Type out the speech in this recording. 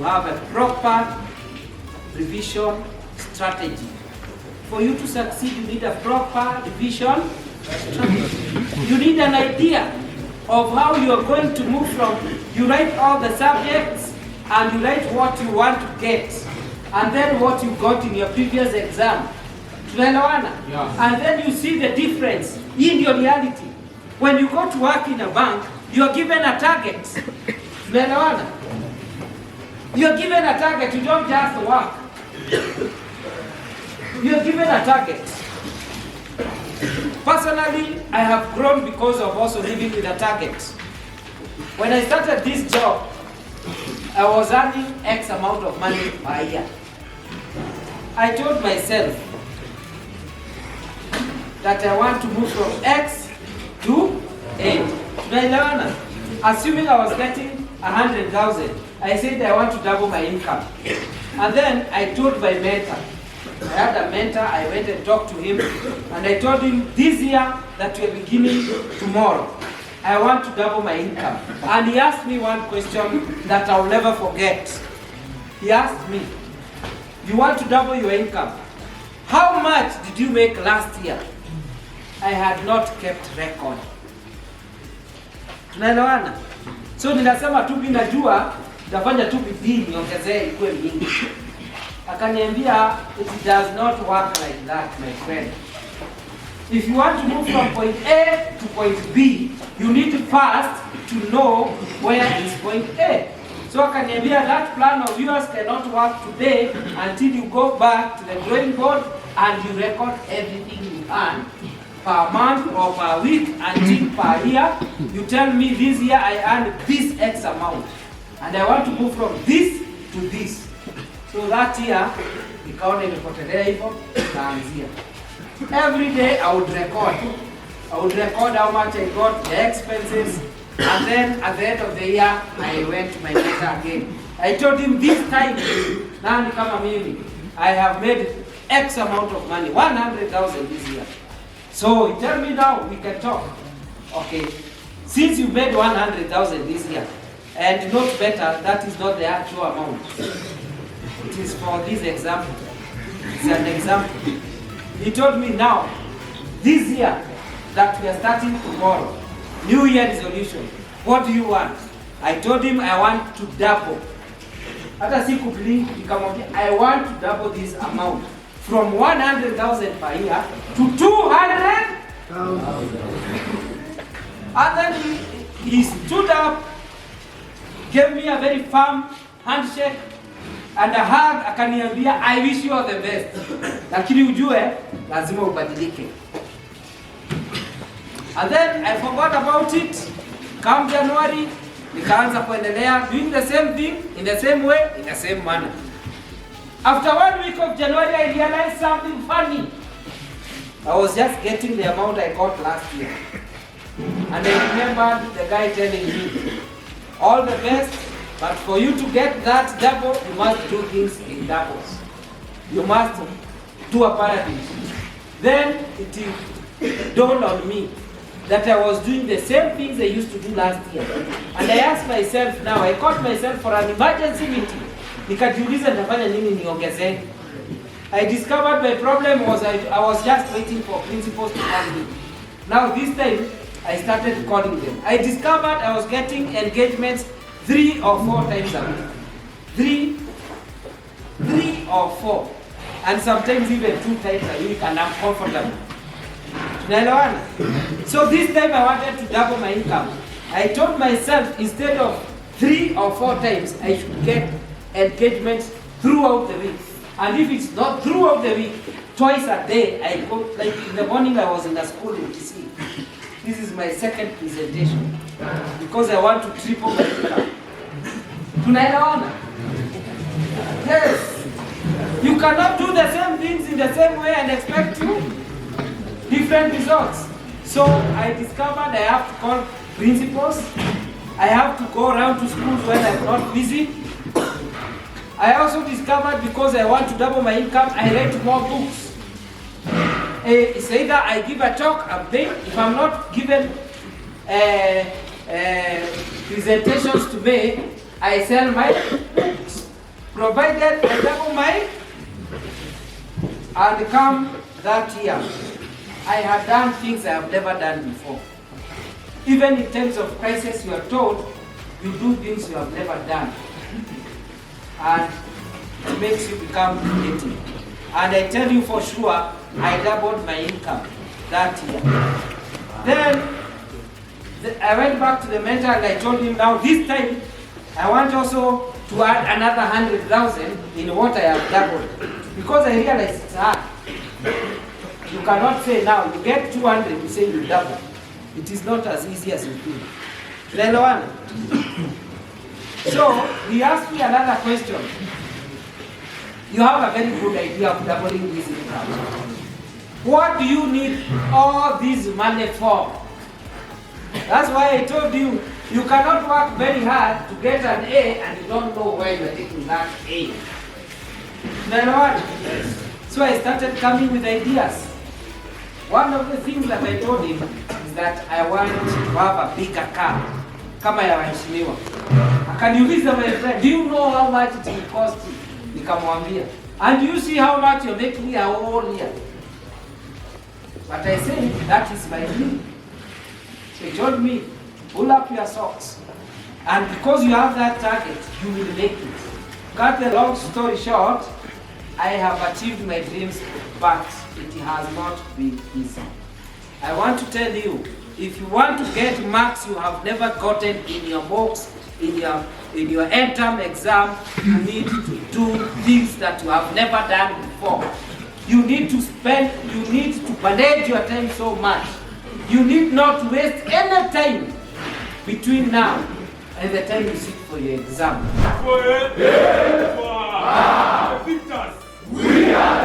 have a proper revision strategy. For you to succeed, you need a proper revision strategy. You need an idea of how you are going to move from, you write all the subjects and you write what you want to get and then what you got in your previous exam. Tunaelewana? Yeah. And then you see the difference in your reality. When you go to work in a bank, you are given a target. Tunaelewana? You are given a target, you don't just work. You are given a target. Personally, I have grown because of also living with a target. When I started this job, I was earning X amount of money per year. I told myself that I want to move from X to 8. Assuming I was getting 100,000, I said I want to double my income. And then I told my mentor, I had a mentor, I went and talked to him, and I told him this year that we are beginning tomorrow, I want to double my income. And he asked me one question that I'll never forget. He asked me, you want to double your income? How much did you make last year? I had not kept record. Tunaelewana? So ninasema tu binajua, nitafanya tu bidii niongezee ikuwe mingi. Akaniambia, it does not work like that, my friend. If you want to move from point A to point B, you need first to know where is point A. So akaniambia, that plan of yours cannot work today until you go back to the drawing board and you record everything you earn per month or per week until per year. You tell me this year I earned this X amount and I want to move from this to this. So that year, nikaona imepotelea hivyo, nikaanzia. Every day I would record. I would record how much I got, the expenses, and then at the end of the year, I went to my mentor again. I told him this time, nani kama mimi, I have made X amount of money, 100,000 this year. So tell me now, we can talk. Okay, since you made 100,000 this year, and not better, that is not the actual amount. It is for this example. It's an example. He told me now, this year that we are starting tomorrow, New Year resolution, what do you want? I told him I want to double. Hata siku blink, nikamwambia I want to double this amount from 100,000 per year to 200,000. And then he stood up, gave me a very firm handshake and a hug, akaniambia I wish you all the best. Lakini ujue lazima ubadilike. And then I forgot about it. Come January, nikaanza kuendelea doing the same thing in the same way, in the same manner. After 1 week of January, I realized something funny. I was just getting the amount I got last year. And I remembered the guy telling me, all the best, but for you to get that double, you must do things in doubles. You must do a paradigm. Then it dawned on me that I was doing the same things I used to do last year. And I asked myself now, I caught myself for an emergency meeting. Nikajiuliza nitafanya nini niongezee. I discovered my problem was I was just waiting for principals to call me. Now this time, I started calling them. I discovered I was getting engagements 3 or 4 times a week. 3 or 4. And sometimes even 2 times a week, and I'm comfortable. Tunaelewana? So this time I wanted to double my income. I told myself instead of 3 or 4 times, I should get engagements throughout the week. And if it's not throughout the week, twice a day, I go, like in the morning I was in a school in DC. This is my second presentation because I want to triple my income. Tunaelewana? Yes. You cannot do the same things in the same way and expect different results. So I discovered I have to call principals. I have to go around to schools when I'm not busy. I also discovered because I want to double my income, I read more books. It's either I give a talk, I'm paid. If I'm not given presentations to me, I sell my books. provided I double my, and come that year, I had done things I have never done before. Even in terms of crisis, you are told you do things you have never done. And it makes you become creative. And I tell you for sure, I doubled my income that year. Then I went back to the mentor and I told him, now this time, I want also to add another 100,000 in what I have doubled. Because I realized it's hard. You cannot say now, you get 200, you say you double. It is not as easy as you think. Tunaelewana? So, he asked me another question. You have a very good idea of doubling this income. What do you need all this money for? That's why I told you, you cannot work very hard to get an A and you don't know where you are taking that A. Tunaelewana? So I started coming with ideas. One of the things that I told him is that I want to have a bigger car, kama ya waheshimiwa. Akaniuliza, my friend, do you know how much it will cost you? Nikamwambia, and you see how much you're making a whole year. But I said, that is my dream. So he told me, pull up your socks. And because you have that target, you will make it. Cut the long story short, I have achieved my dreams, but it has not been easy. I want to tell you, if you want to get marks you have never gotten in your books, in your end-term exam, you need to do things that you have never done before. You need to manage your time so much. You need not waste any time between now and the time you sit for your exam. We are